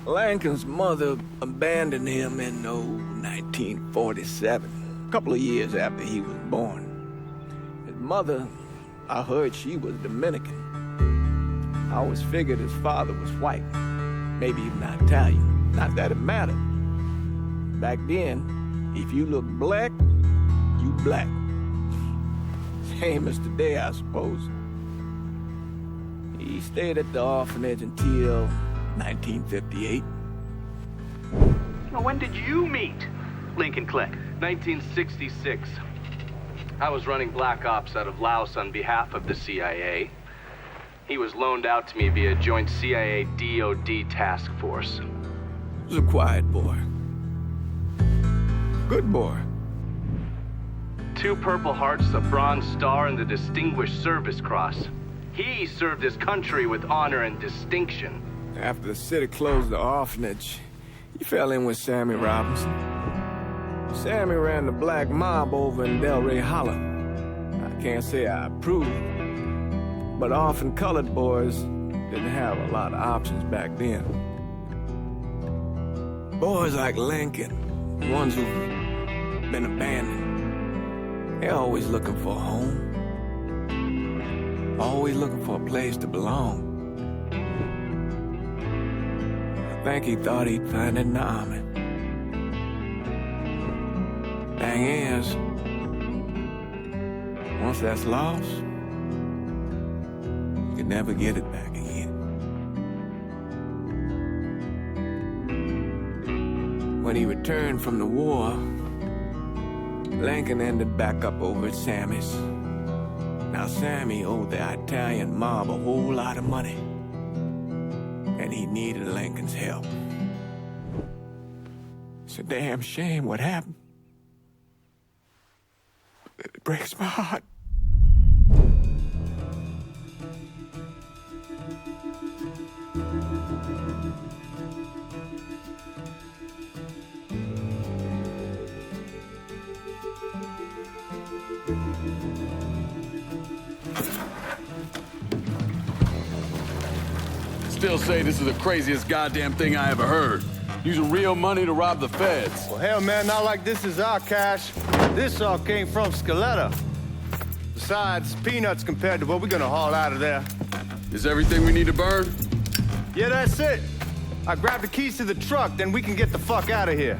Lincoln's mother abandoned him in 1947, a couple of years after he was born. His mother, I heard she was Dominican. I always figured his father was white, maybe even Italian. Not that it mattered. Back then, if you look black, you black. Same as today, I suppose. He stayed at the orphanage until 1958. Now, when did you meet Lincoln Clay? 1966. I was running Black Ops out of Laos on behalf of the CIA. He was loaned out to me via joint CIA-DOD task force. He was a quiet boy. Good boy. 2 Purple Hearts, a Bronze Star, and the Distinguished Service Cross. He served his country with honor and distinction. After the city closed the orphanage, he fell in with Sammy Robinson. Sammy ran the black mob over in Delray Hollow. I can't say I approved, but orphan colored boys didn't have a lot of options back then. Boys like Lincoln, ones who've been abandoned, they're always looking for a home. Always looking for a place to belong. I think he thought he'd find it in the army. Thing is, once that's lost, you can never get it back again. When he returned from the war, Lincoln ended back up over at Sammy's. Now, Sammy owed the Italian mob a whole lot of money, and he needed Lincoln's help. It's a damn shame what happened. It breaks my heart. Still say this is the craziest goddamn thing I ever heard. Using real money to rob the feds. Well, hell, man, not like this is our cash. This all came from Scaletta. Besides, peanuts compared to what we're gonna haul out of there. Is everything we need to burn? Yeah, that's it. I grab the keys to the truck, then we can get the fuck out of here.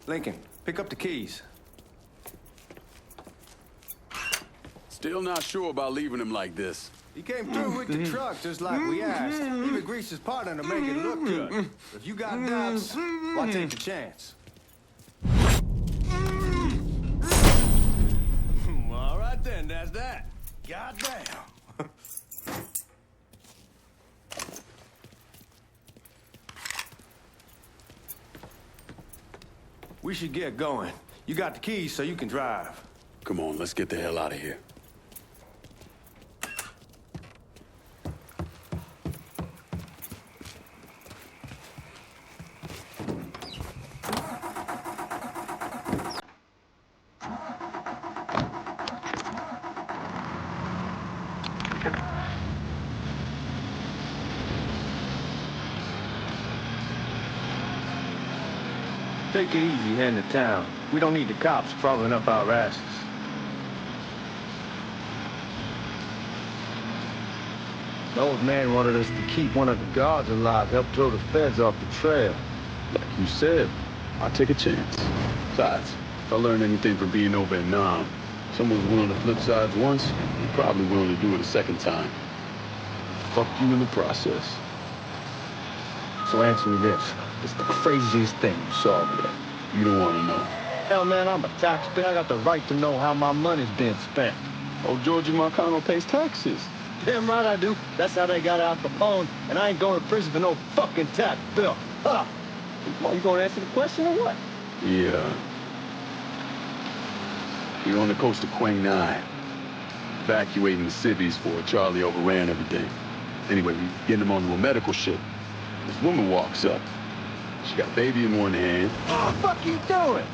Lincoln, pick up the keys. Still not sure about leaving him like this. He came through with the truck just like we asked. Even greased his partner to make it look good. If you got doubts, why take the chance? All right then, that's that. Goddamn. We should get going. You got the keys so you can drive. Come on, let's get the hell out of here. Take it easy heading to town. We don't need the cops crawling up our asses. The old man wanted us to keep one of the guards alive, help throw the feds off the trail. Like you said, I'll take a chance. Besides, if I learn anything from being over in Nam, someone's willing to flip sides once, they're probably willing to do it a second time. Fuck you in the process. So answer me this. It's the craziest thing you saw today. You don't want to know. Hell, man, I'm a taxpayer. I got the right to know how my money's being spent. Oh, Georgie Marcano pays taxes. Damn right I do. That's how they got Al Capone, and I ain't going to prison for no fucking tax bill. Huh? Well, you gonna answer the question or what? Yeah. You're on the coast of Quang Nai, evacuating the civvies for Charlie overran everything. Anyway, we getting them onto a medical ship. This woman walks up. She got a baby in one hand. What the fuck you doing?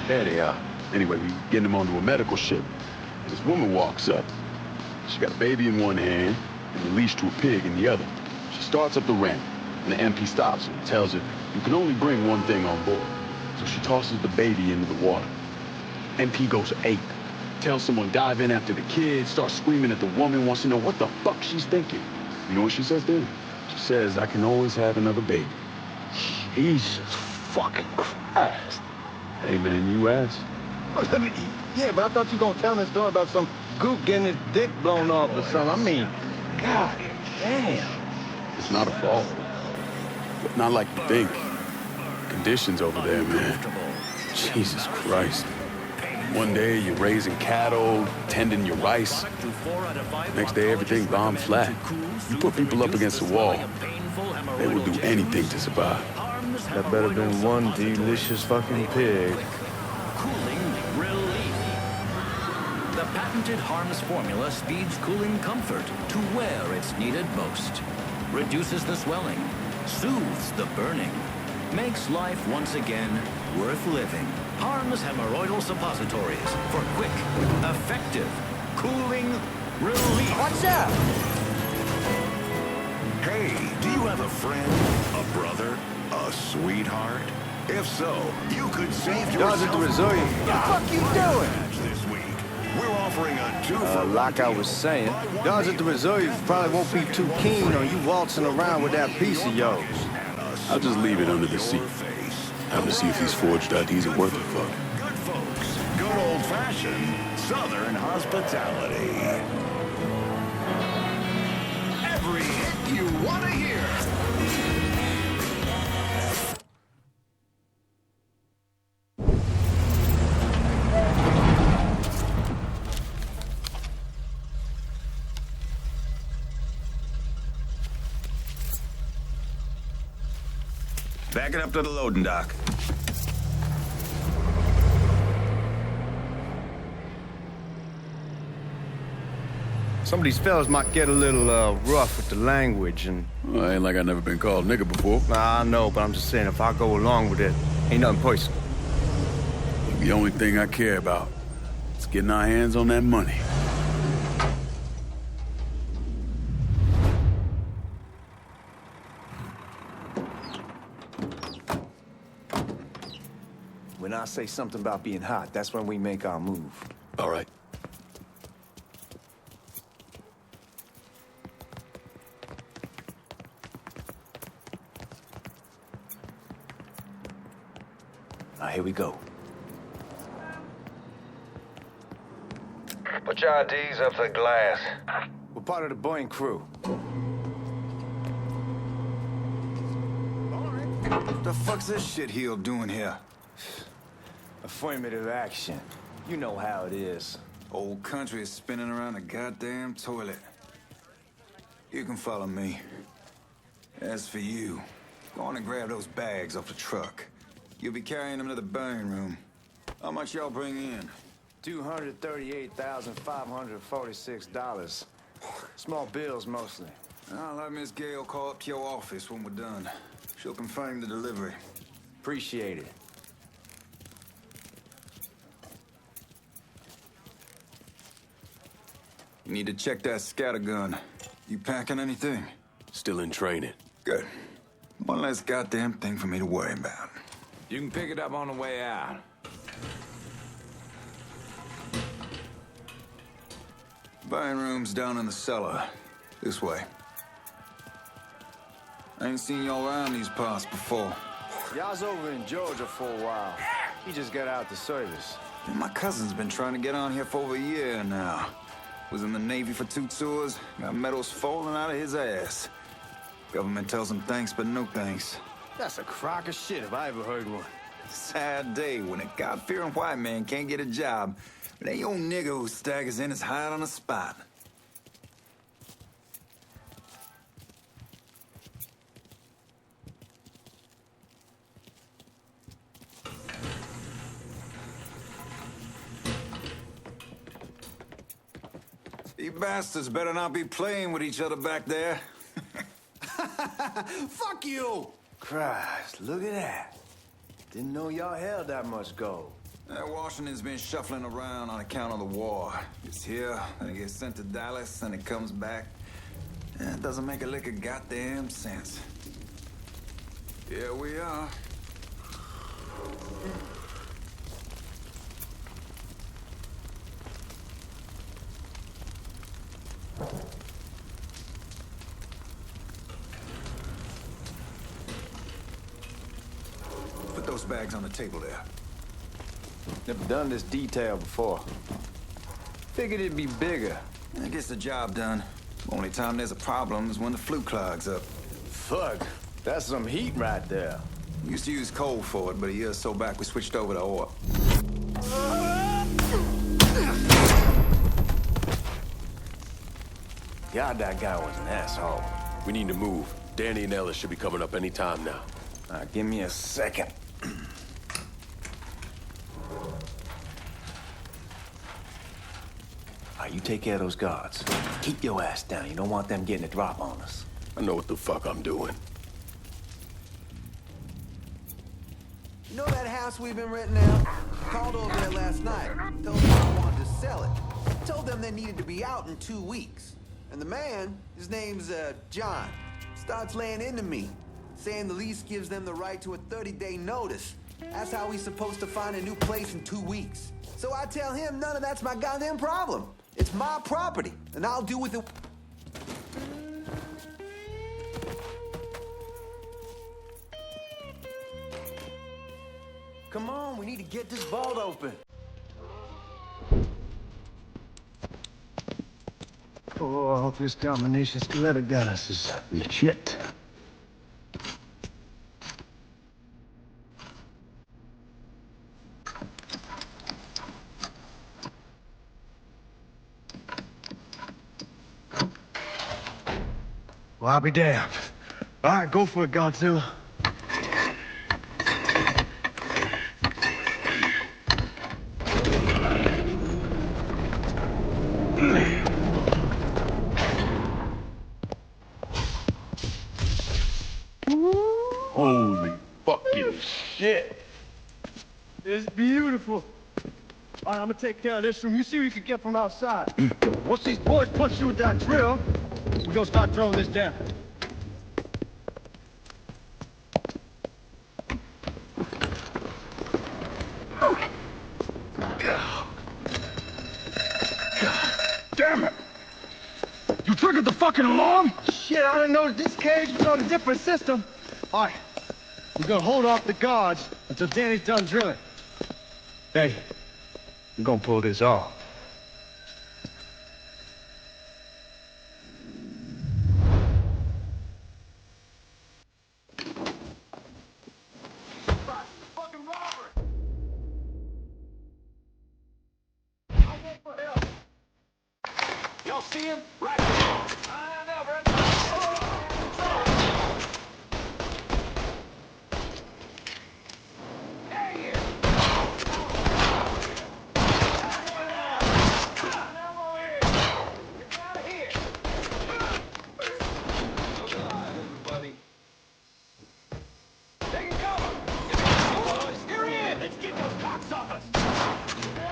There they are. Anyway, we getting them onto a medical ship. This woman walks up. She got a baby in one hand and a leash to a pig in the other. She starts up the ramp, and the MP stops her and tells her, you can only bring one thing on board. So she tosses the baby into the water. MP goes ape. Tells someone dive in after the kid, starts screaming at the woman, wants to know what the fuck she's thinking. You know what she says then? She says, I can always have another baby. Jesus fucking Christ. Hey man, you asked. Yeah, but I thought you were gonna tell this story about some gook getting his dick blown off or something. I mean, God damn. It's not a fault. But not like you think. Conditions over there, man. Jesus Christ. One day you're raising cattle, tending your rice. Next day everything bombed flat. You put people up against the wall. They will do anything to survive. That better been one delicious fucking pig. Cooling relief. The patented harness formula speeds cooling comfort to where it's needed most. Reduces the swelling, soothes the burning, makes life once again worth living. Harm's hemorrhoidal suppositories for quick, effective, cooling relief. Watch out! Hey, do you have a friend, a brother, a sweetheart? If so, you could save yourself. Dodge at the resort. What the fuck you doing? This week, we're offering a 2-for-1 Like I was saying, Dodge at the resort probably won't be too keen on you waltzing around with that piece of yours. I'll just leave it under the seat. Have to see if these forged IDs are worth a fuck. Good folks, good old-fashioned Southern hospitality. Every hit you want to hear. Back it up to the loading dock. Some of these fellas might get a little rough with the language, and Well, ain't like I never been called nigga before. I know, but I'm just saying if I go along with it, ain't nothing personal. The only thing I care about is getting our hands on that money. When I say something about being hot, that's when we make our move. All right. Now, here we go. Put your IDs up to the glass. We're part of the Boeing crew. What the fuck's this shitheel doing here? Affirmative action. You know how it is. Old country is spinning around a goddamn toilet. You can follow me. As for you, go on and grab those bags off the truck. You'll be carrying them to the burn room. How much y'all bring in? $238,546. Small bills, mostly. I'll let Miss Gale call up to your office when we're done. She'll confirm the delivery. Appreciate it. You need to check that scattergun. You packing anything? Still in training. Good. One less goddamn thing for me to worry about. You can pick it up on the way out. Buying rooms down in the cellar. This way. I ain't seen y'all around these parts before. Y'all's over in Georgia for a while. He just got out the service. Man, my cousin's been trying to get on here for over a year now. Was in the Navy for 2 tours, got medals falling out of his ass. Government tells him thanks, but no thanks. That's a crock of shit if I ever heard one. Sad day when a God-fearing white man can't get a job, but ain't old nigga who staggers in is hired on the spot. bastards better not be playing with each other back there. Fuck you! Christ, look at that. Didn't know y'all held that much gold. Washington's been shuffling around on account of the war. It's here, then it gets sent to Dallas, and it comes back. It doesn't make a lick of goddamn sense. Here we are. Put those bags on the table there. Never done this detail before. Figured it'd be bigger. That gets the job done. Only time there's a problem is when the flue clogs up. Fuck, that's some heat right there. We used to use coal for it, but a year or so back we switched over to oil. God, that guy was an asshole. We need to move. Danny and Ellis should be coming up any time now. Give me a second. You take care of those guards. Keep your ass down. You don't want them getting a drop on us. I know what the fuck I'm doing. You know that house we've been renting out? Called over there last night. Told them I wanted to sell it. Told them they needed to be out in 2 weeks. And the man, his name's John, starts laying into me, saying the lease gives them the right to a 30-day notice. That's how he's supposed to find a new place in 2 weeks. So I tell him none of that's my goddamn problem. It's my property, and I'll do with it. Come on, we need to get this vault open. Oh, I hope this domination stiletto got us is legit. Well, I'll be damned. All right, go for it, Godzilla. Holy fucking shit. It's beautiful. All right, I'm gonna take care of this room. You see what you can get from outside. Once these boys punch you with that drill, we're gonna start throwing this down. Damn it! You triggered the fucking alarm? Shit, I didn't know that this cage was on a different system. All right, we're gonna hold off the guards until Danny's done drilling. Hey, we're gonna pull this off. Y'all see him? Right there.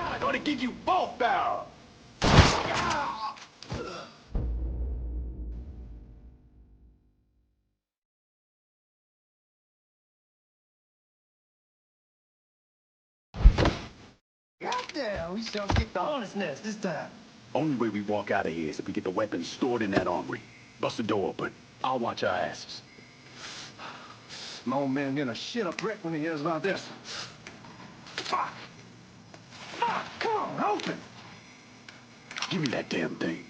I'm gonna give you both barrels. Goddamn, we shall get the hornet's nest this time. Only way we walk out of here is if we get the weapons stored in that armory. Bust the door open. I'll watch our asses. My old man gonna shit a brick when he hears about this. Fuck! Fuck! Come on, open! Give me that damn thing.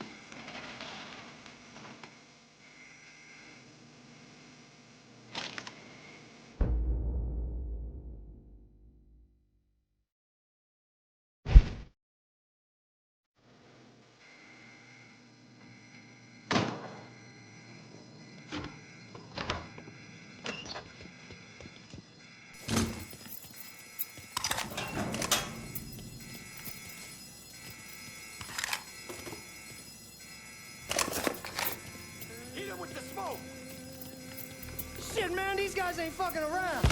with the smoke! Shit, man, these guys ain't fucking around.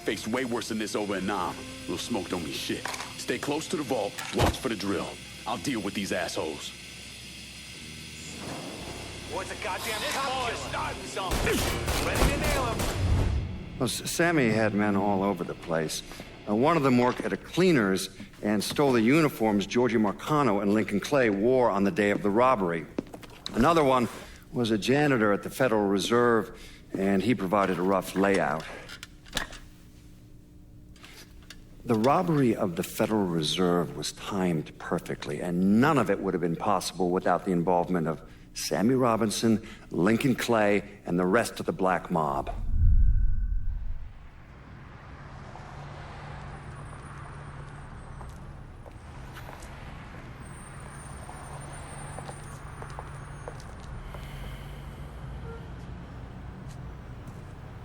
Faced way worse than this over in Nam. Little smoke don't mean shit. Stay close to the vault, watch for the drill. I'll deal with these assholes. Boy, it's a goddamn cop just starting something. Ready to nail him. Well, Sammy had men all over the place. One of them worked at a cleaner's and stole the uniforms Georgie Marcano and Lincoln Clay wore on the day of the robbery. Another one was a janitor at the Federal Reserve, and he provided a rough layout. The robbery of the Federal Reserve was timed perfectly, and none of it would have been possible without the involvement of Sammy Robinson, Lincoln Clay, and the rest of the black mob.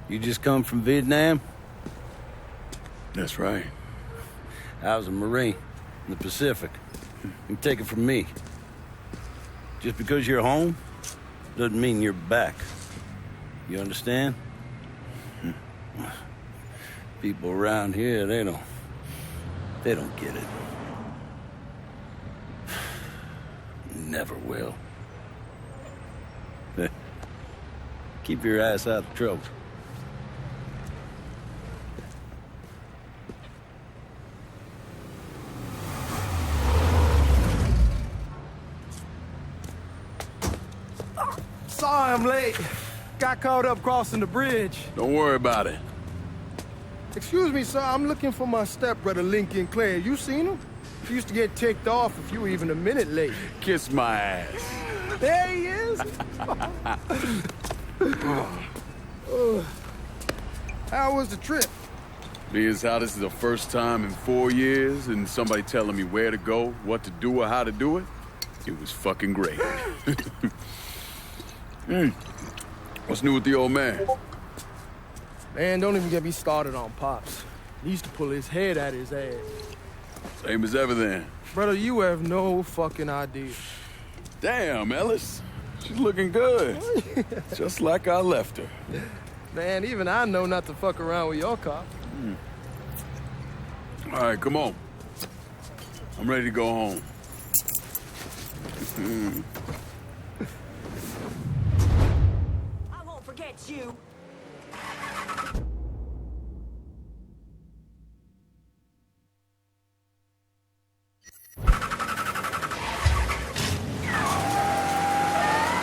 You just come from Vietnam? That's right. I was a Marine in the Pacific. You take it from me. Just because you're home doesn't mean you're back. You understand? People around here, they don't get it. Never will. Keep your ass out of trouble. Sorry I'm late. Got caught up crossing the bridge. Don't worry about it. Excuse me, sir. I'm looking for my stepbrother, Lincoln Clay. You seen him? He used to get ticked off if you were even a minute late. Kiss my ass. There he is. How was the trip? Being as how this is the first time in 4 years and somebody telling me where to go, what to do, or how to do it, it was fucking great. What's new with the old man? Man, don't even get me started on Pops. He used to pull his head out his ass. Same as ever then. Brother, you have no fucking idea. Damn, Ellis. She's looking good. Just like I left her. Man, even I know not to fuck around with your cop. All right, come on. I'm ready to go home. I won't forget you.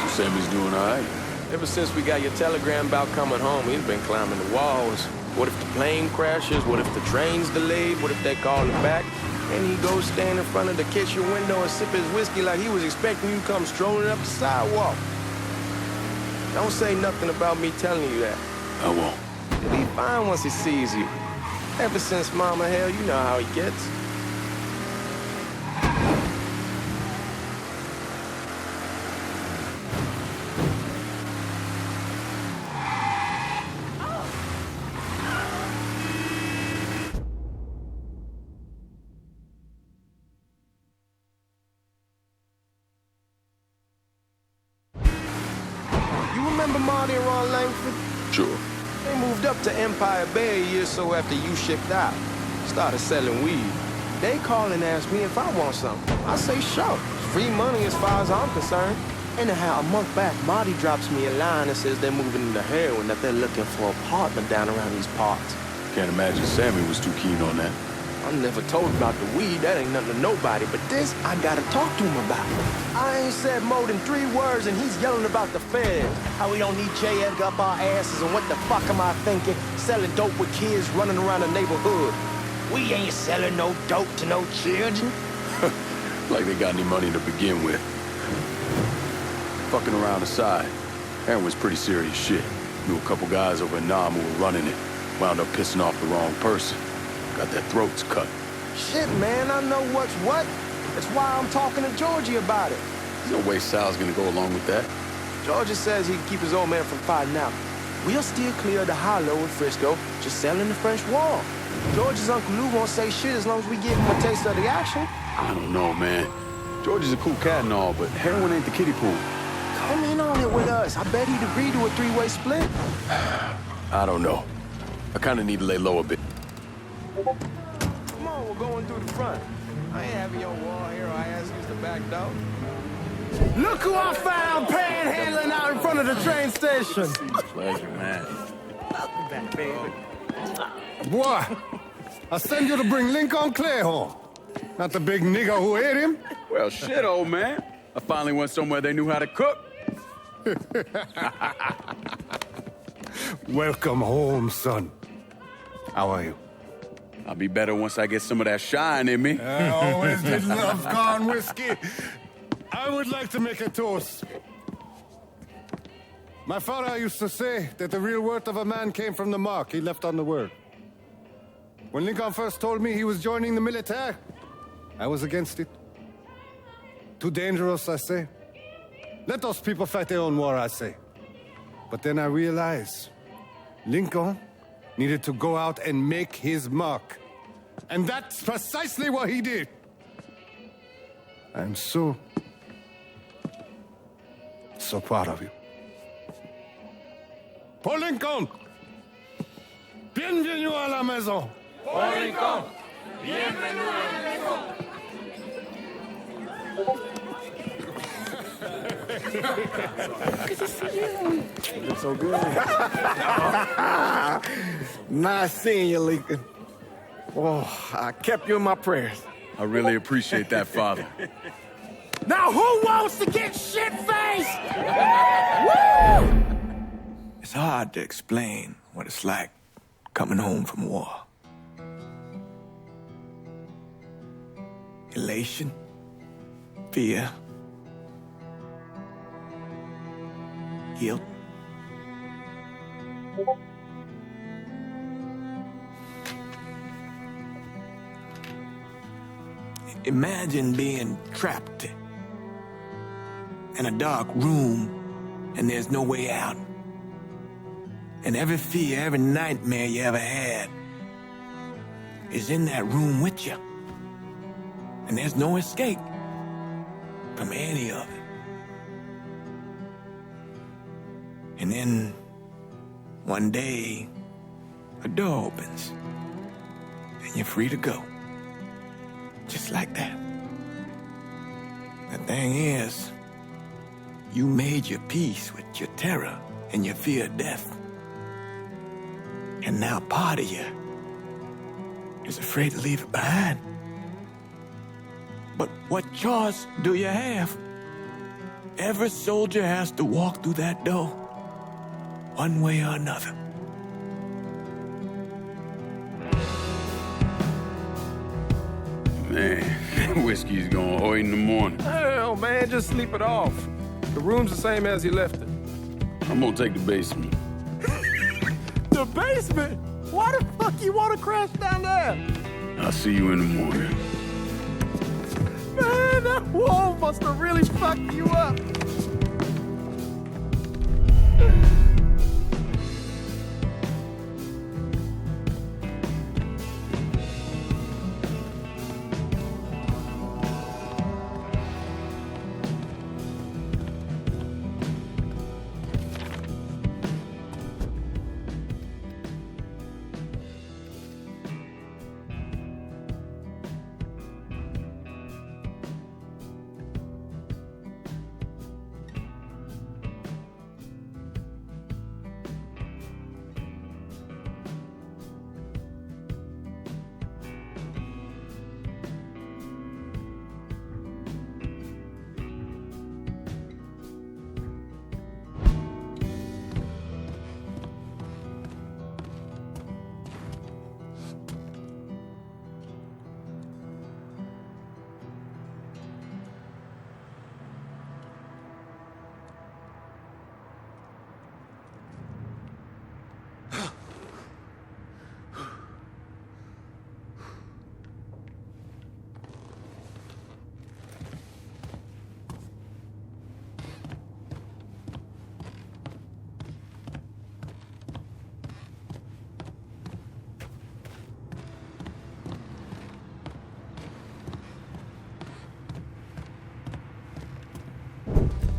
Sammy's doing all right. Ever since we got your telegram about coming home, he's been climbing the walls. What if the plane crashes? What if the train's delayed? What if they call him back? And he goes stand in front of the kitchen window and sip his whiskey like he was expecting you to come strolling up the sidewalk. Don't say nothing about me telling you that. I won't. He'll be fine once he sees you. Ever since Mama Hell, you know how he gets. Sure. They moved up to Empire Bay a year or so after you shipped out. Started selling weed. They call and ask me if I want something. I say sure. It's free money as far as I'm concerned. Anyhow, a month back, Marty drops me a line and says they're moving into heroin, that they're looking for an apartment down around these parts. Can't imagine Sammy was too keen on that. I'm never told about the weed. That ain't nothing to nobody. But this, I gotta talk to him about. I ain't said more than 3 words, and he's yelling about the feds. How we don't need J. Edgar up our asses, and what the fuck am I thinking? Selling dope with kids running around the neighborhood. We ain't selling no dope to no children. Like they got any money to begin with. Fucking around aside, heroin was pretty serious shit. Knew a couple guys over in Nam who were running it. Wound up pissing off the wrong person. Got their throats cut. Shit, man, I know what's what. That's why I'm talking to Georgie about it. There's no way Sal's gonna go along with that. Georgie says he can keep his old man from fighting out. We'll steer clear of the hollow in Frisco, just selling the French Wall. George's Uncle Lou won't say shit as long as we give him a taste of the action. I don't know, man. George is a cool cat and all, but heroin ain't the kiddie pool. Come in on it with us. I bet he'd agree to a three-way split. I don't know. I kind of need to lay low a bit. Come on, we're going through the front. I ain't having your wall here. I ask you the back door. Look who I found panhandling out in front of the train station. Pleasure, man. Welcome back, baby. Boy, I sent you to bring Lincoln Clay home. Not the big nigger who ate him. Well, shit, old man. I finally went somewhere they knew how to cook. Welcome home, son. How are you? I'll be better once I get some of that shine in me. I always did love corn whiskey. I would like to make a toast. My father used to say that the real worth of a man came from the mark he left on the world. When Lincoln first told me he was joining the military, I was against it. Too dangerous, I say. Let those people fight their own war, I say. But then I realized Lincoln needed to go out and make his mark. And that's precisely what he did. I'm so proud of you. Paul Lincoln! Bienvenue à la maison! Paul Lincoln! Bienvenue à la maison! Good to see you. You look so good. Nice seeing you, Lincoln. Oh, I kept you in my prayers. I really appreciate that, Father. Now who wants to get shit-faced? Woo! It's hard to explain what it's like coming home from war. Elation, fear, guilt. Imagine being trapped in a dark room and there's no way out. And every fear, every nightmare you ever had is in that room with you. And there's no escape from any of it. And then one day, a door opens and you're free to go. Just like that. The thing is, you made your peace with your terror and your fear of death. And now part of you is afraid to leave it behind. But what choice do you have? Every soldier has to walk through that door, one way or another. Man, that whiskey's going hoy in the morning. Hell, man, just sleep it off. The room's the same as you left it. I'm gonna take the basement. The basement? Why the fuck you want to crash down there? I'll see you in the morning. Man, that wall must have really fucked you up.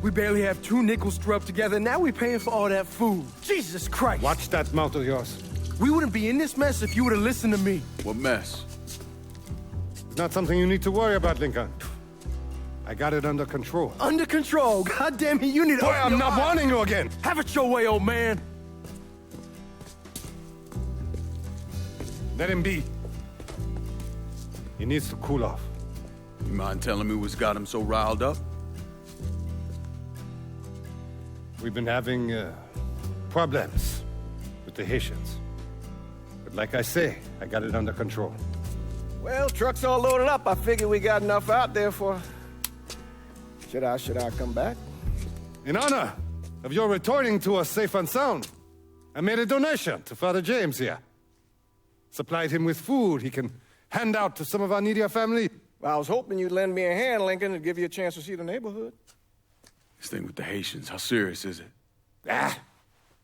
We barely have 2 nickels to rub together, and now we're paying for all that food. Jesus Christ! Watch that mouth of yours. We wouldn't be in this mess if you would have listened to me. What mess? It's not something you need to worry about, Lincoln. I got it under control. Under control? God damn it, you need to... Boy, I'm not warning you again! Have it your way, old man! Let him be. He needs to cool off. You mind telling me what's got him so riled up? We've been having problems with the Haitians. But like I say, I got it under control. Well, truck's all loaded up. I figure we got enough out there for... Should I come back? In honor of your returning to us safe and sound, I made a donation to Father James here. Supplied him with food he can hand out to some of our needier family. Well, I was hoping you'd lend me a hand, Lincoln, and give you a chance to see the neighborhood. This thing with the Haitians, how serious is it? Ah,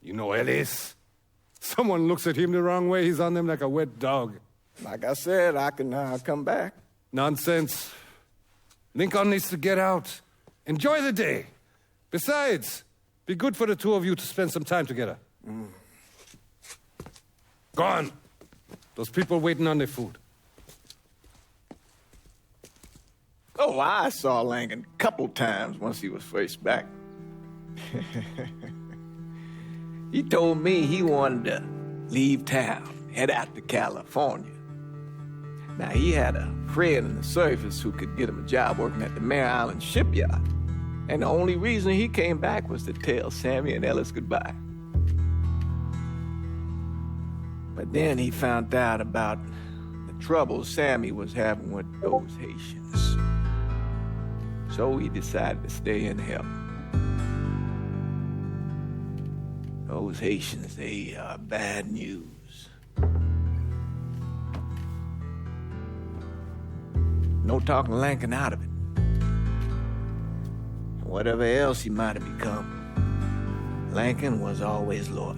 you know Ellis. Someone looks at him the wrong way, he's on them like a wet dog. Like I said, I can come back. Nonsense. Lincoln needs to get out. Enjoy the day. Besides, be good for the two of you to spend some time together. Go on. Those people waiting on their food. Oh, I saw Lincoln a couple times once he was first back. He told me he wanted to leave town, head out to California. Now, he had a friend in the service who could get him a job working at the Mare Island shipyard. And the only reason he came back was to tell Sammy and Ellis goodbye. But then he found out about the trouble Sammy was having with those Haitians. So he decided to stay and help. Those Haitians, they are bad news. No talking Lincoln out of it. Whatever else he might have become, Lincoln was always loyal.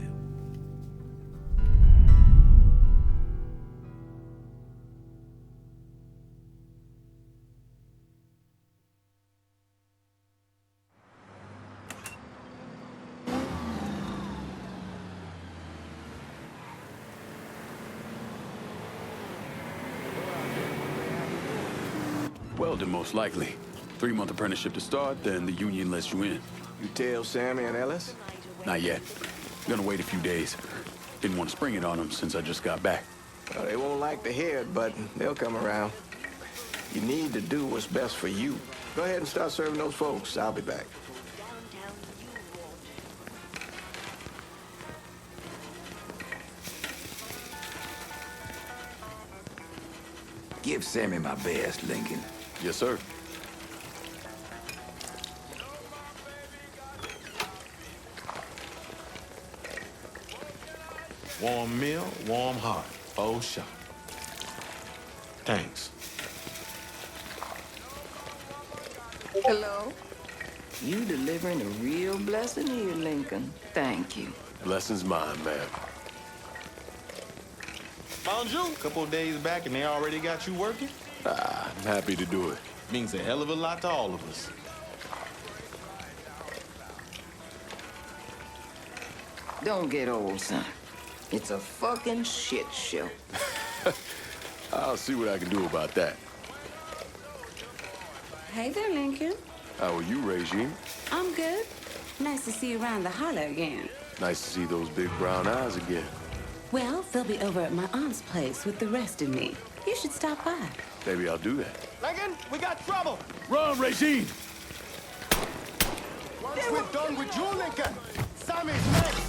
Welding, most likely. 3-month apprenticeship to start, then the union lets you in. You tell Sammy and Ellis? Not yet. Gonna wait a few days. Didn't want to spring it on them since I just got back. Well, they won't like to hear it, but they'll come around. You need to do what's best for you. Go ahead and start serving those folks. I'll be back. Give Sammy my best, Lincoln. Yes, sir. Warm meal, warm heart. Oh, sure. Thanks. Hello? You delivering a real blessing here, Lincoln. Thank you. Blessing's mine, ma'am. Found you a couple of days back and they already got you working? I'm happy to do it. Means a hell of a lot to all of us. Don't get old, son. It's a fucking shit show. I'll see what I can do about that. Hey there, Lincoln. How are you, Regine? I'm good. Nice to see you around the holler again. Nice to see those big brown eyes again. Well, they'll be over at my aunt's place with the rest of me. You should stop by. Maybe I'll do that. Lincoln, we got trouble. Run, Regine! Once we're done with you, Lincoln, Sammy's next.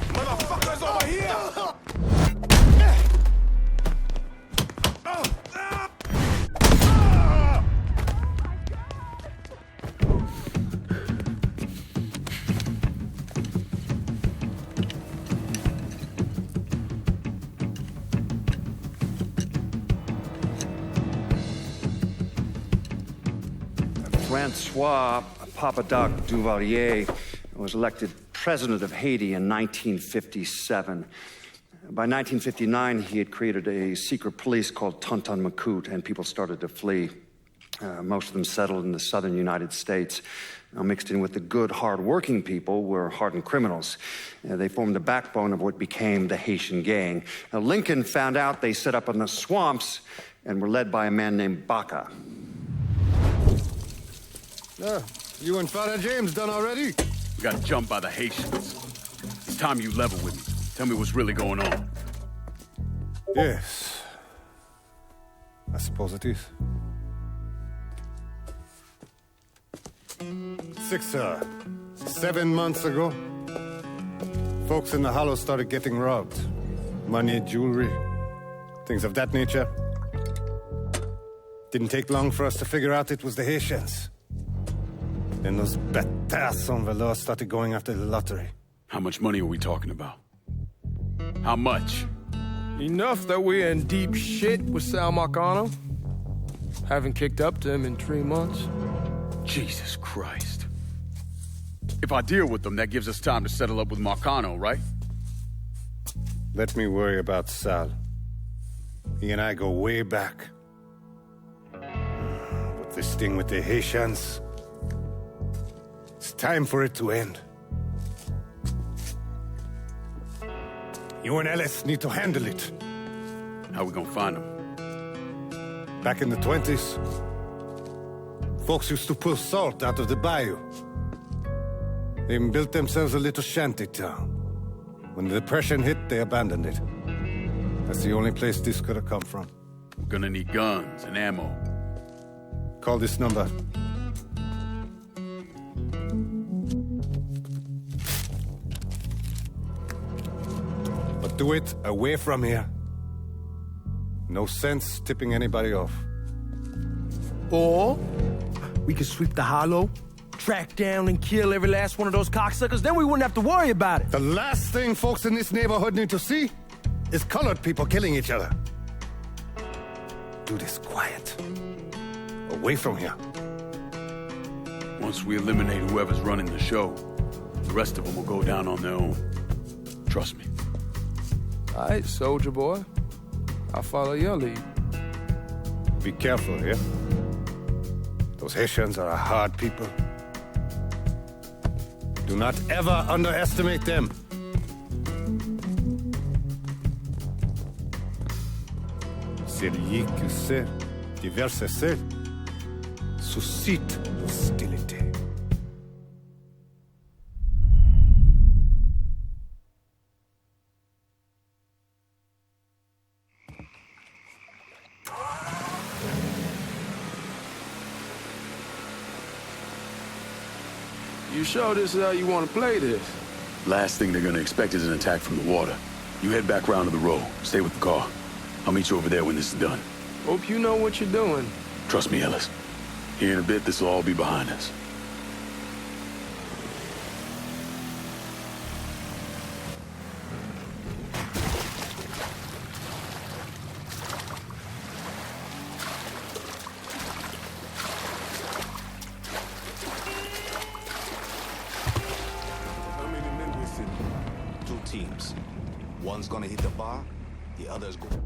Motherfuckers over here! Francois Papadoc Duvalier was elected president of Haiti in 1957. By 1959, he had created a secret police called Tonton Makut, and people started to flee. Most of them settled in the southern United States. Now, mixed in with the good, hard-working people were hardened criminals. They formed the backbone of what became the Haitian gang. Now, Lincoln found out they set up in the swamps and were led by a man named Baca. You and Father James done already? We got jumped by the Haitians. It's time you level with me. Tell me what's really going on. Yes. I suppose it is. 7 months ago, folks in the Hollow started getting robbed. Money, jewelry, things of that nature. Didn't take long for us to figure out it was the Haitians. Then those bâtards en velours started going after the lottery. How much money are we talking about? How much? Enough that we're in deep shit with Sal Marcano. Haven't kicked up to him in 3 months. Jesus Christ. If I deal with them, that gives us time to settle up with Marcano, right? Let me worry about Sal. He and I go way back. But this thing with the Haitians, it's time for it to end. You and Ellis need to handle it. How we gonna find them? Back in the 20s, folks used to pull salt out of the bayou. They even built themselves a little shanty town. When the Depression hit, they abandoned it. That's the only place this could have come from. We're gonna need guns and ammo. Call this number. But do it away from here. No sense tipping anybody off. Or we could sweep the Hollow, track down and kill every last one of those cocksuckers, then we wouldn't have to worry about it. The last thing folks in this neighborhood need to see is colored people killing each other. Do this quiet. Away from here. Once we eliminate whoever's running the show, the rest of them will go down on their own. Trust me. All right, soldier boy. I'll follow your lead. Be careful here. Those Haitians are a hard people. Do not ever underestimate them. Celui qui sait diverser suscite l'hostilité. You sure this is how you want to play this? Last thing they're gonna expect is an attack from the water. You head back round to the row. Stay with the car. I'll meet you over there when this is done. Hope you know what you're doing. Trust me, Ellis. Here in a bit, this will all be behind us. How many men with him? 2 teams. One's gonna hit the bar, the other's going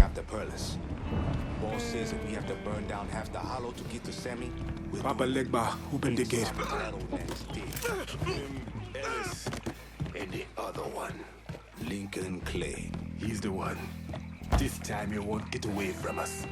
after Perlis. Boss says if we have to burn down half the Hollow to get to Sammy, we'll Papa Legba, open the gate. Ellis and the other one, Lincoln Clay. He's the one. This time he won't get away from us.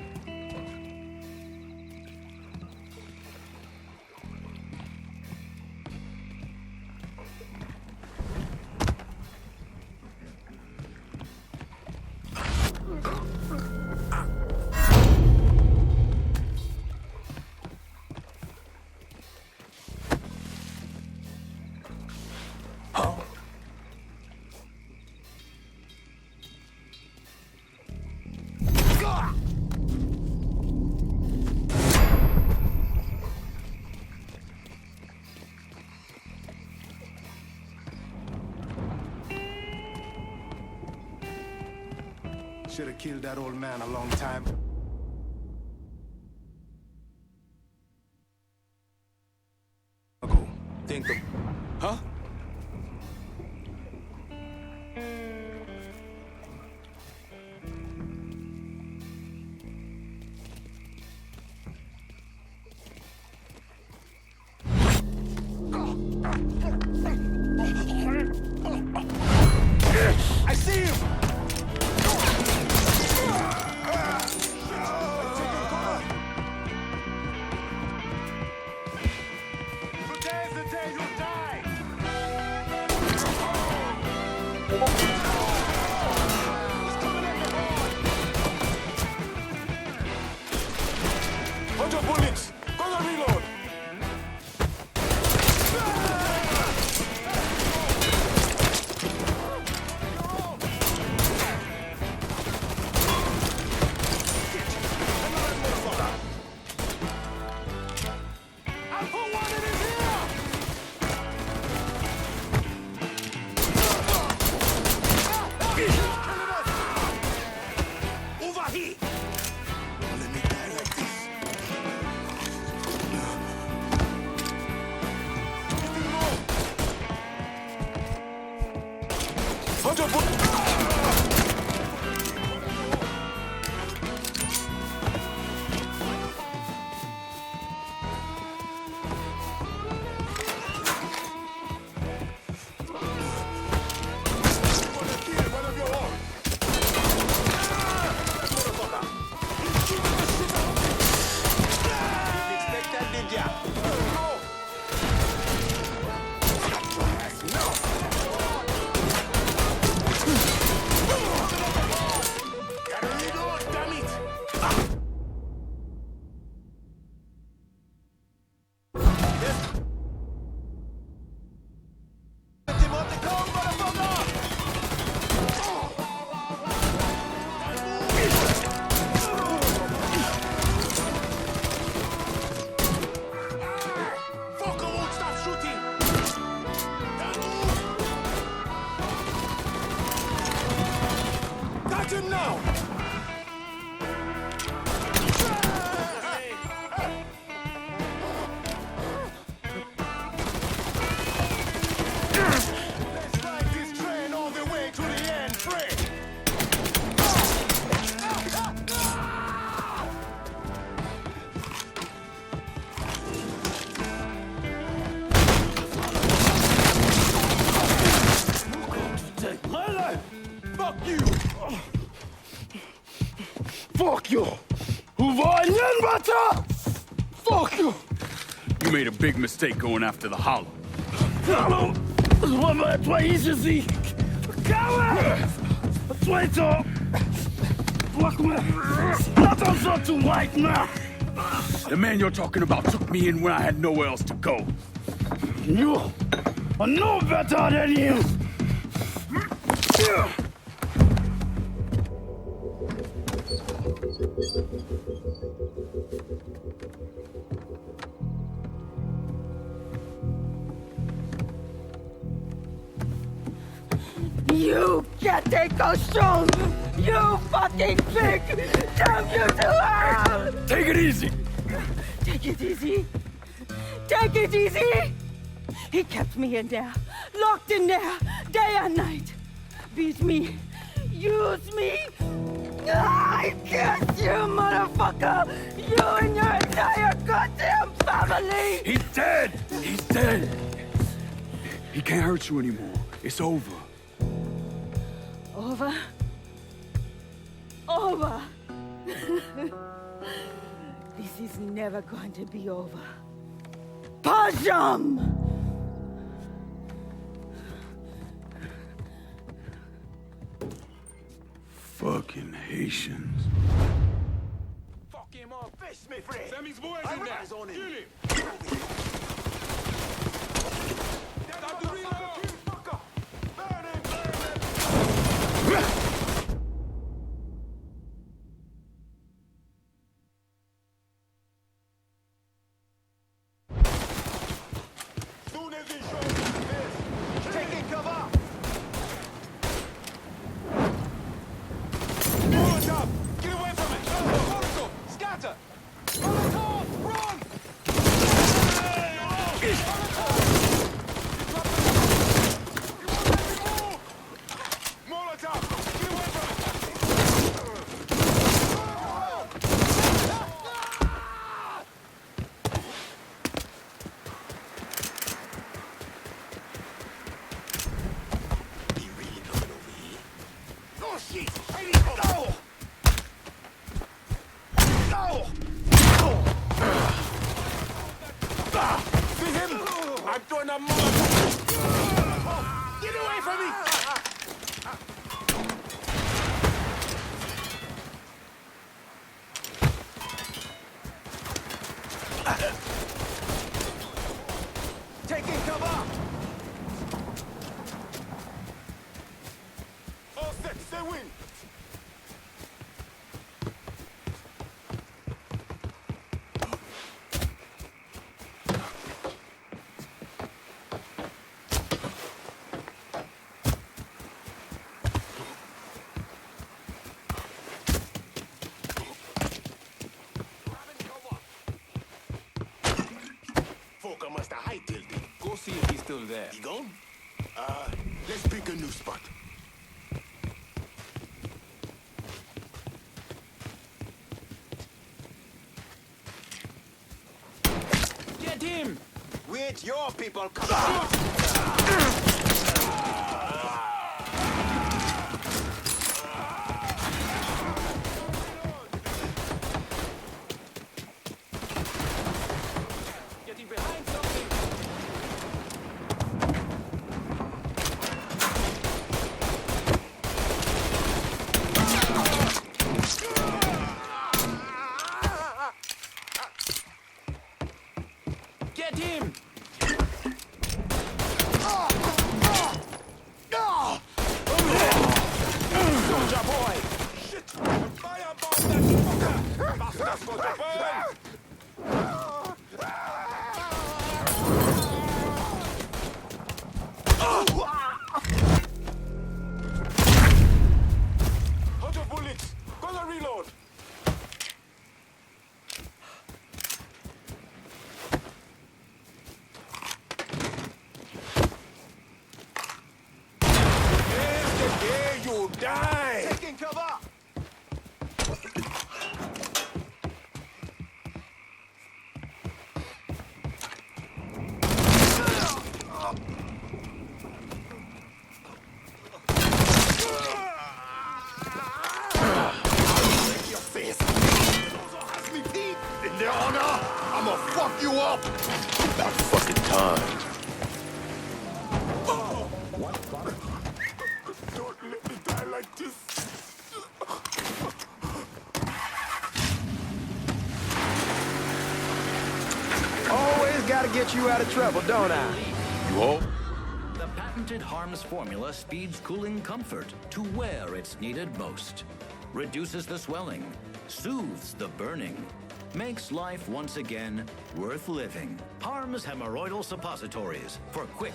Should have killed that old man a long time. I see him! Today's the day you die! He's coming at the board! Hold your bullets! Gonna reload! Fuck you! Fuck you! You made a big mistake going after the Hollow. The man you're talking about took me in when I had nowhere else to go. You are no better than him! You can't take costume! You fucking pig! Damn you to hell! Take it easy! Take it easy! Take it easy! He kept me in there, locked in there, day and night. Beat me, use me. I curse you, motherfucker! You and your entire goddamn family! He's dead! He's dead! He can't hurt you anymore. It's over. Over? Over! This is never going to be over. Pajam! Fucking Haitians. Fuck him on, fish me, Fred! Sammy's boys in there! On him. Kill him! Stop the reload! Fucker! Burn him! Burn him! Soon as he shows his fist, taking cover! Molotov! Get away from it! Molotov! Scatter! Molotov! Run! Molotov! shit! Hey, go! Go! See him? I'm doing a Molotov. Get away from me! Taking cover! All set, stay win! Folk must have hightailed him. Go see if he's still there. He gone? Let's pick a new spot. Get him! We ain't your people, come on! Getting behind something. Get him! Soldier boy! Shit! Fireball that fucker! Bastard's going to burn! Hold your bullets! Gonna reload! Here's the day you die! Taking cover! Break your face! Those who has me peed! In their honor, I'ma fuck you up! About fucking time. Don't let me die like this! Always gotta get you out of trouble, don't I? You all? The patented harms formula speeds cooling comfort to where it's needed most. Reduces the swelling, soothes the burning, makes life once again worth living. Harms hemorrhoidal suppositories for quick,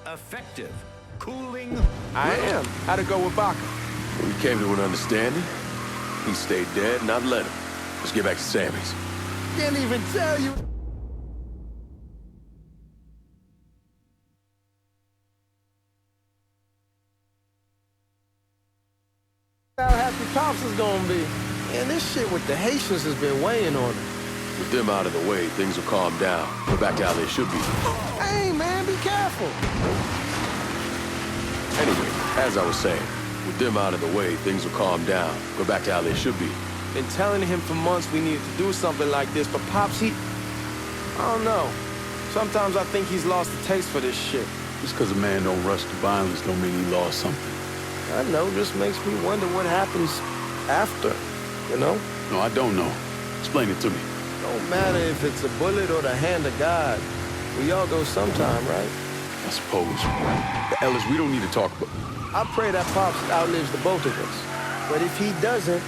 effective, cooling. I am. How'd it go with Baca? We came to an understanding. He stayed dead, and I'd let him. Let's get back to Sammy's. Can't even tell you. How happy Pops is gonna be. Man, this shit with the Haitians has been weighing on him. With them out of the way, things will calm down. We're back to how they should be. Hey, man, be careful. Anyway, as I was saying, with them out of the way, things will calm down. We're back to how they should be. Been telling him for months we needed to do something like this, but Pops, I don't know. Sometimes I think he's lost the taste for this shit. Just because a man don't rush to violence don't mean he lost something. I know, just makes me wonder what happens after, you know? No, I don't know. Explain it to me. Don't matter if it's a bullet or the hand of God. We all go sometime, right? I suppose. But Ellis, we don't need to talk about... I pray that Pops outlives the both of us. But if he doesn't,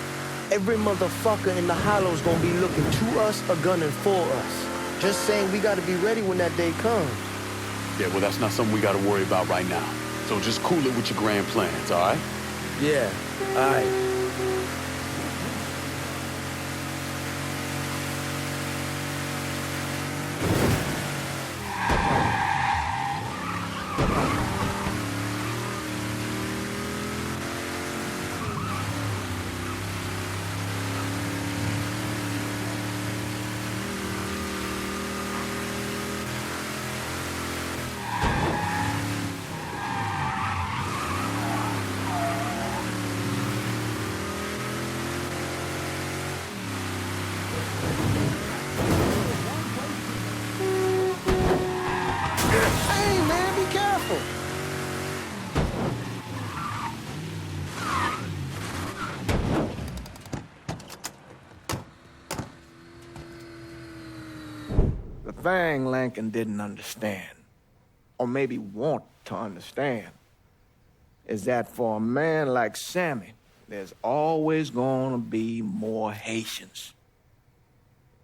every motherfucker in the hollow's gonna be looking to us or gunning for us. Just saying we gotta be ready when that day comes. Yeah, well, that's not something we gotta worry about right now. So just cool it with your grand plans, all right? Yeah, all right. thing Lincoln didn't understand, or maybe want to understand, is that for a man like Sammy, there's always going to be more Haitians.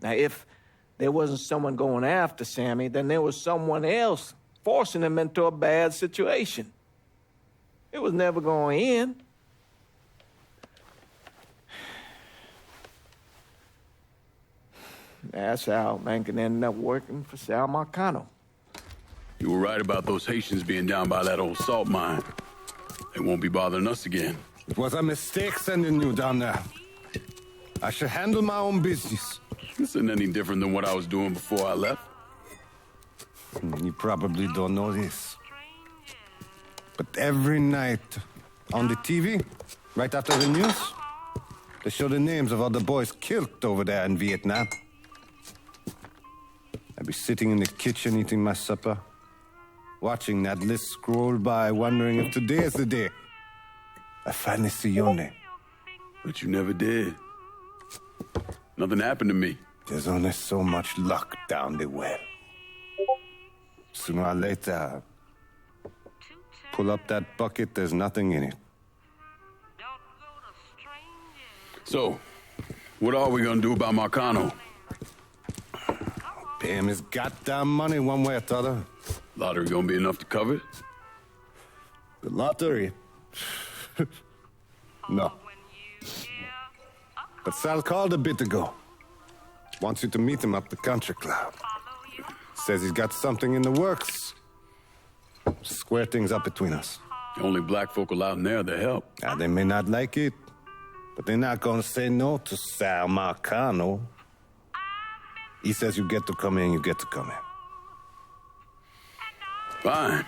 Now, if there wasn't someone going after Sammy, then there was someone else forcing him into a bad situation. It was never going to end. That's how Lincoln ended up working for Sal Marcano. You were right about those Haitians being down by that old salt mine. They won't be bothering us again. It was a mistake sending you down there. I should handle my own business. This isn't any different than what I was doing before I left. You probably don't know this. But every night on the TV, right after the news, they show the names of all the boys killed over there in Vietnam. I'd be sitting in the kitchen eating my supper, watching that list scroll by, wondering if today is the day I finally see your name. But you never did. Nothing happened to me. There's only so much luck down the well. Sooner or later, pull up that bucket, there's nothing in it. So, what are we gonna do about Marcano? Pay him his goddamn money one way or the other. Lottery gonna be enough to cover it? The lottery? No. But Sal called a bit ago. Wants you to meet him up the country club. Says he's got something in the works. Square things up between us. The only black folk allowed in there to help. Now, they may not like it, but they're not gonna say no to Sal Marcano. He says you get to come in, you get to come in. Fine.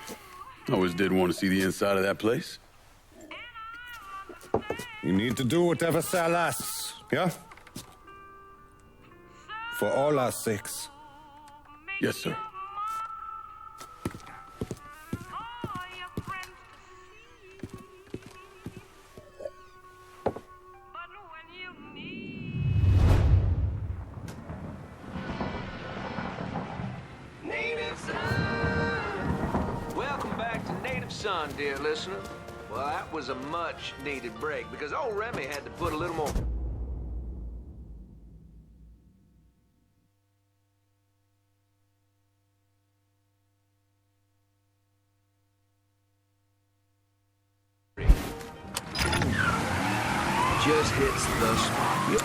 I always did want to see the inside of that place. You need to do whatever Sal asks, yeah? For all our sakes. Yes, sir. Welcome back to Native Son, dear listener. Well, that was a much-needed break, because old Remy had to put a little more... Just hits the spot.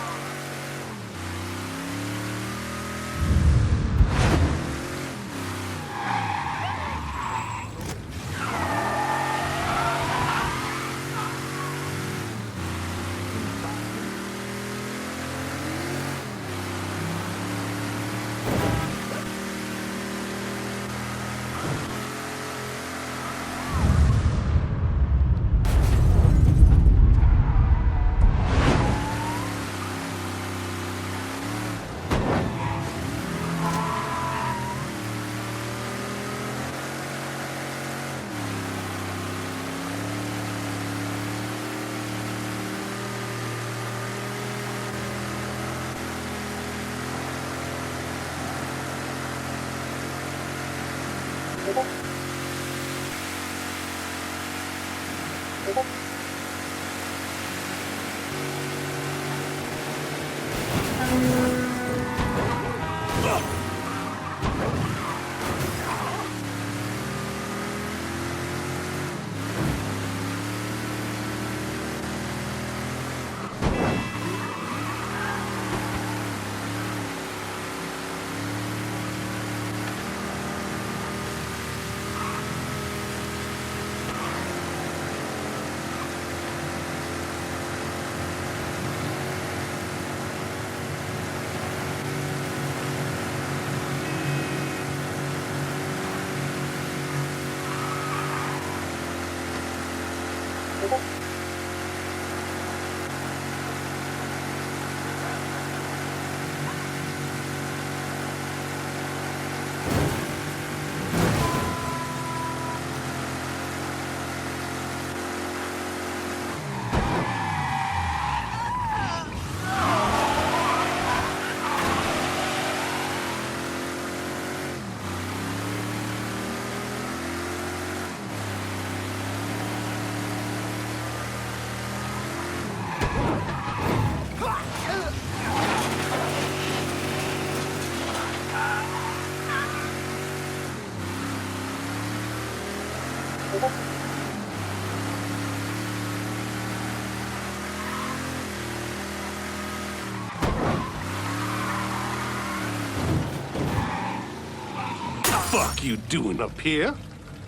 Fuck you doing up here?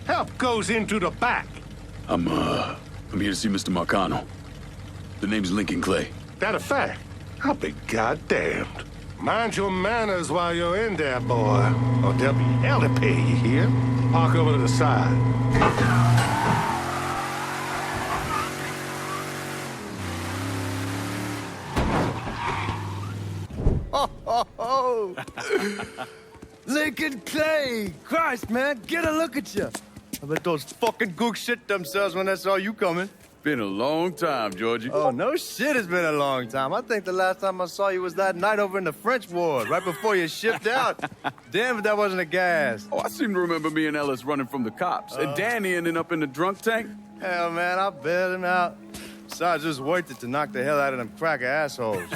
Help goes into the back. I'm here to see Mr. Marcano. The name's Lincoln Clay. That a fact? I'll be goddamned. Mind your manners while you're in there, boy. Or there'll be hell to pay, you hear? Park over to the side. Oh. Lincoln Clay! Christ, man, get a look at you. I bet those fucking gooks shit themselves when they saw you coming. Been a long time, Georgie. Oh, no shit, it's been a long time. I think the last time I saw you was that night over in the French ward, right before you shipped out. Damn if that wasn't a gas. Oh, I seem to remember me and Ellis running from the cops. And Danny ending up in the drunk tank. Hell, man, I bailed him out. Besides, it was worth it to knock the hell out of them cracker assholes.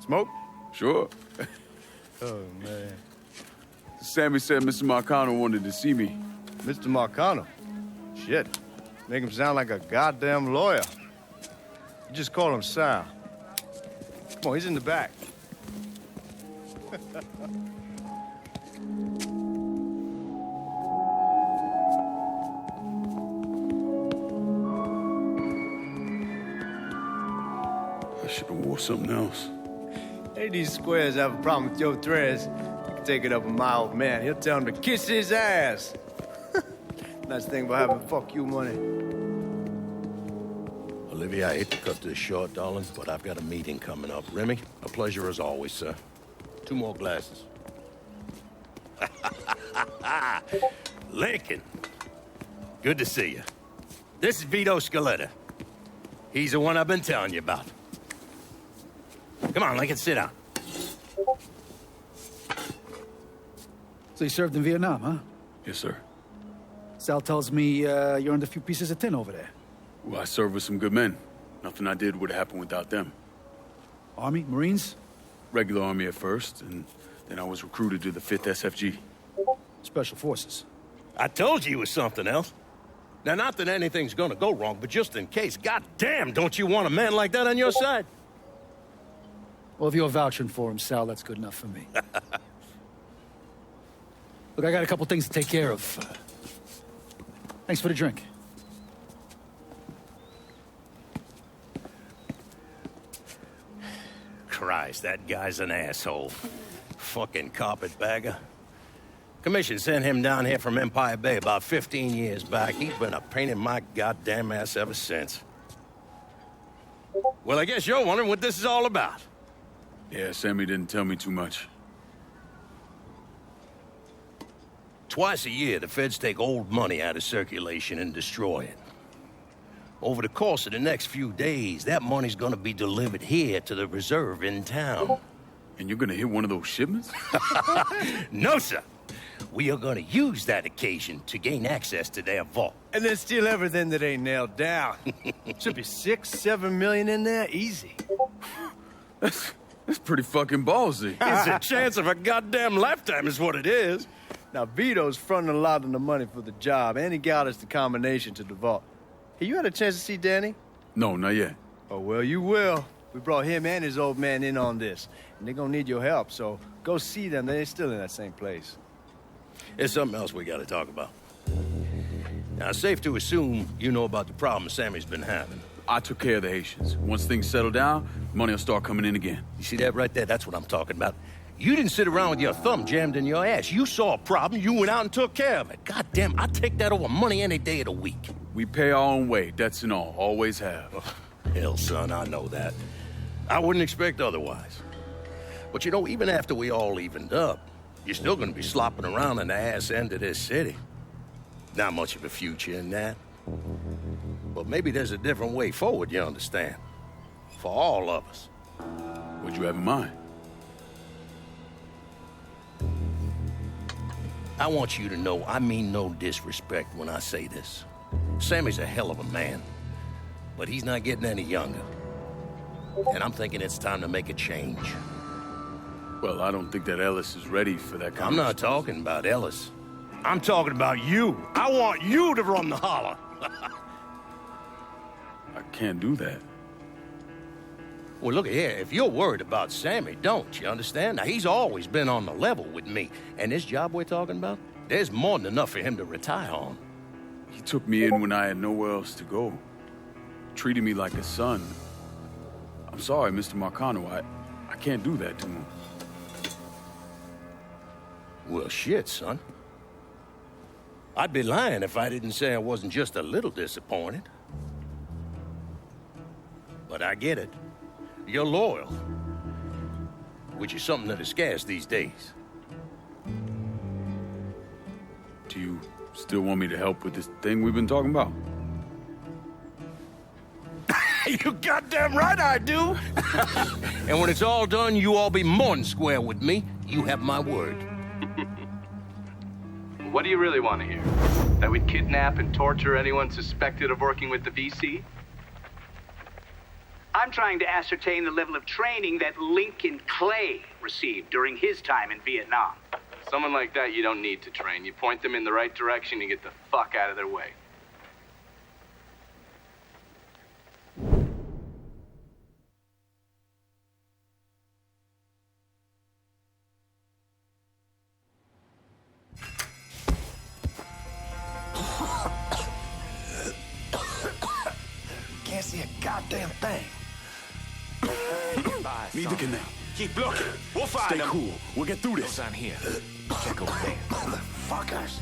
Smoke? Sure. Oh, man. Sammy said Mr. Marcano wanted to see me. Mr. Marcano? Shit. Make him sound like a goddamn lawyer. You just call him Sal. Come on, he's in the back. I should have wore something else. Hey, these squares have a problem with your threads. You can take it up with my old man. He'll tell him to kiss his ass. Nice thing about having fuck you money. Olivia, I hate to cut this short, darling, but I've got a meeting coming up. Remy, a pleasure as always, sir. 2 more glasses. Lincoln, good to see you. This is Vito Scaletta. He's the one I've been telling you about. Come on, Lincoln, sit down. So you served in Vietnam, huh? Yes, sir. Sal tells me you earned a few pieces of tin over there. Well, I served with some good men. Nothing I did would have happened without them. Army? Marines? Regular Army at first, and then I was recruited to the 5th SFG. Special Forces. I told you it was something else. Now, not that anything's gonna go wrong, but just in case, goddamn, don't you want a man like that on your side? Well, if you're vouching for him, Sal, that's good enough for me. Look, I got a couple things to take care of. Thanks for the drink. Christ, that guy's an asshole. Fucking carpetbagger. Commission sent him down here from Empire Bay about 15 years back. He's been a pain in my goddamn ass ever since. Well, I guess you're wondering what this is all about. Yeah, Sammy didn't tell me too much. Twice a year, the feds take old money out of circulation and destroy it. Over the course of the next few days, that money's gonna be delivered here to the reserve in town. And you're gonna hit one of those shipments? No, sir. We are gonna use that occasion to gain access to their vault. And then steal everything that ain't nailed down. Should be 6-7 million in there, easy. That's pretty fucking ballsy. It's a chance of a goddamn lifetime is what it is. Now, Vito's fronting a lot of the money for the job, and he got us the combination to the vault. Hey, you had a chance to see Danny? No, not yet. Oh, well, you will. We brought him and his old man in on this, and they're gonna need your help, so go see them. They're still in that same place. There's something else we gotta talk about. Now, it's safe to assume you know about the problem Sammy's been having. I took care of the Haitians. Once things settle down, money will start coming in again. You see that right there? That's what I'm talking about. You didn't sit around with your thumb jammed in your ass. You saw a problem, you went out and took care of it. God damn, I'd take that over money any day of the week. We pay our own way, debts and all. Always have. Oh, hell, son, I know that. I wouldn't expect otherwise. But you know, even after we all evened up, you're still gonna be slopping around in the ass end of this city. Not much of a future in that. But maybe there's a different way forward, you understand? For all of us. What'd you have in mind? I want you to know I mean no disrespect when I say this. Sammy's a hell of a man, but he's not getting any younger. And I'm thinking it's time to make a change. Well, I don't think that Ellis is ready for that kind I'm not talking about Ellis. I'm talking about you. I want you to run the holler. I can't do that. Well, look here, if you're worried about Sammy, don't you understand? Now, he's always been on the level with me. And this job we're talking about, there's more than enough for him to retire on. He took me in when I had nowhere else to go. Treated me like a son. I'm sorry, Mr. Marcano. I can't do that to him. Well, shit, son. I'd be lying if I didn't say I wasn't just a little disappointed. But I get it. You're loyal. Which is something that is scarce these days. Do you still want me to help with this thing we've been talking about? You goddamn right I do! And when it's all done, you all be more than square with me. You have my word. What do you really want to hear? That we'd kidnap and torture anyone suspected of working with the VC? I'm trying to ascertain the level of training that Lincoln Clay received during his time in Vietnam. Someone like that you don't need to train. You point them in the right direction and get the fuck out of their way. Can't see a goddamn thing. Neither can they. Keep looking. We'll find Stay them. cool. We'll get through this. Sign here. Check over there. Motherfuckers.